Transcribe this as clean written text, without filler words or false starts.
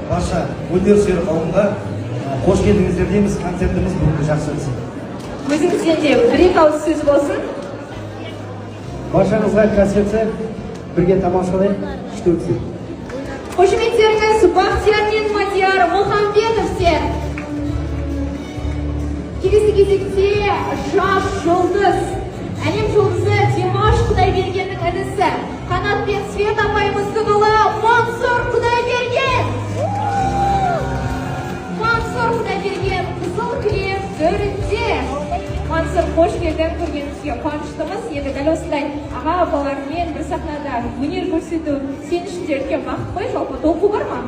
барша өнер сүйер қауымға қош келдіңіздер дейміз. Концертіміз бүгінгі жақсы өтсін. Өзіңізден де бір-екі ауыз сөз болсын. Баршаңызға концертті бірге тамашалайық, күшті өтсін. Қошеметтеріңіз Бақтияр мен Мадияр Мұхамбетовтер. Келесі кезекте жас жұлдыз, әлем жұлдызы Димаш Құдайбергеннің інісі Қанат пен Свет апайымыздың ұлы Мансұр Құдайберген. Мансұр Құдайберген қызыл кілем төрінде. Мансұр, қош келдің, көргенімізге қуаныштымыз. Енді дәл осындай аға апалармен бір сахнада өнер көрсету сен үшін де үлкен бақыт қой, жалпы толқу бар ма?